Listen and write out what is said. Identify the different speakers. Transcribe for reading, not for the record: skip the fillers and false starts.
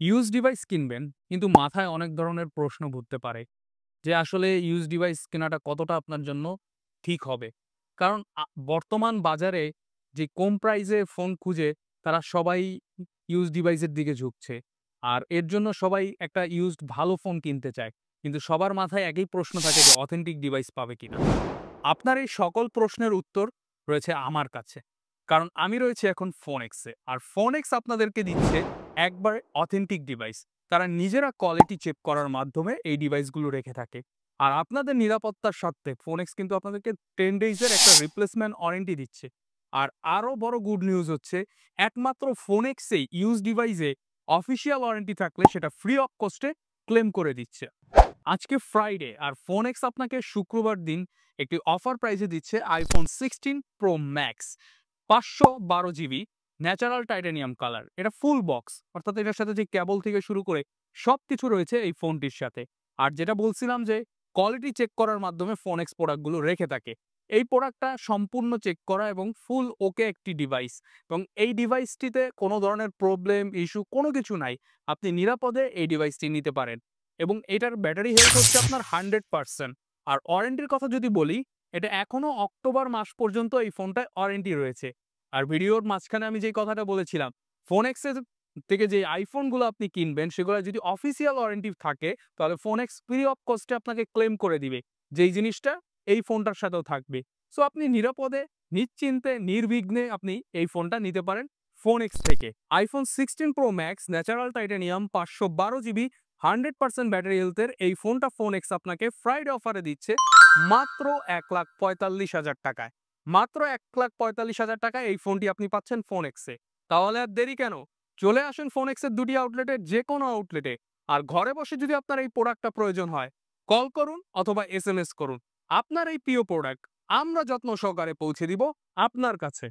Speaker 1: Use device কিনবেন কিন্তু মাথায় অনেক ধরনের প্রশ্ন ঘুরতে পারে যে আসলে ইউজ ডিভাইস কেনাটা কতটা আপনার জন্য ঠিক হবে। কারণ বর্তমান বাজারে যে কম প্রাইসে ফোন খুঁজে তারা সবাই ইউজ ডিভাইসের দিকে ঝুঁকছে। আর এর জন্য সবাই একটা ইউজড ভালো ফোন কিনতে চায়। কিন্তু সবার মাথায় একই প্রশ্ন থাকে যে অথেন্টিক ডিভাইস পাবে কিনা? আপনার এই সকল প্রশ্নের উত্তর রয়েছে আমার কাছে। কারণ আমি রয়েছি এখন ফোনেক্সে। আর ফোনেক্স আপনাদেরকে দিচ্ছে একবারে অথেন্টিক ডিভাইস। তারা নিজেরা কোয়ালিটি চেক করার মাধ্যমে এই ডিভাইসগুলো রেখে থাকে। আর আপনাদের নিরাপত্তার স্বার্থে ফোনেক্স কিন্তু আপনাদেরকে 10 ডেইজ এর একটা রিপ্লেসমেন্ট ওয়ারেন্টি দিচ্ছে। আর আরো বড় গুড নিউজ হচ্ছে একমাত্র ফোনেক্সেই ইউজ ডিভাইসে অফিসিয়াল ওয়ারেন্টি থাকলে সেটা ফ্রি অফ কস্টে ক্লেম করে দিচ্ছে। আজকে ফ্রাইডে আর ফোনেক্স আপনাকে শুক্রবার দিন একটি অফার প্রাইসে দিচ্ছে iPhone 16 pro max 512 GB natural titanium colour. এটা ফুল বক্স, অর্থাৎ এটার সাথে যে কেবল থেকে শুরু করে সবকিছু রয়েছে এই ফোনটির সাথে। আর যেটা বলছিলাম যে কোয়ালিটি চেক করার মাধ্যমে ফোনেক্স প্রোডাক্টগুলো রেখে থাকে। এই প্রোডাক্টটা সম্পূর্ণ চেক করা এবং ফুল ওকে একটি ডিভাইস, এবং এই ডিভাইসটিতে কোনো ধরনের প্রবলেম ইস্যু কোনো কিছু নাই। আপনি নিরাপদে এই ডিভাইসটি নিতে পারেন এবং এটার ব্যাটারি হেলথ হচ্ছে আপনার 100%। আর ওয়ারেন্টির কথা যদি বলি, এটা এখনো অক্টোবর মাস পর্যন্ত এই ফোনটায় ওয়ারেন্টি রয়েছে। আর ভিডিওর মাঝখানে আমি যেই কথাটা বলেছিলাম, ফোনেক্সের থেকে যে আইফোনগুলো আপনি কিনবেন সেগুলো যদি অফিসিয়াল ওয়ারেন্টি থাকে তাহলে ফোনেক্স ফ্রি অফ কস্টে আপনাকে ক্লেম করে দিবে যেই জিনিসটা এই ফোনটার সাথেও থাকবে। সো আপনি নিরাপদে নিশ্চিন্তে নির্বিঘ্নে আপনি এই ফোনটা নিতে পারেন ফোনেক্স থেকে। IPhone 16 pro max natural titanium 512 GB 100% battery হেলথের এই ফোনটা ফোনেক্স আপনাকে ফ্রাইডে অফারে দিচ্ছে মাত্র 1,45,000 টাকায়। মাত্র 1,45,000 টাকায় এই ফোনটি আপনি পাচ্ছেন ফোনেক্সে। তাহলে আর দেরি কেন? চলে আসুন ফোনেক্সের দুটি আউটলেটের যে কোনো আউটলেটে। আর ঘরে বসে যদি আপনার এই প্রোডাক্টটা প্রয়োজন হয়, কল করুন অথবা এসএমএস করুন। আপনার এই প্রিয় প্রোডাক্ট আমরা যত্ন সহকারে পৌঁছে দিব আপনার কাছে।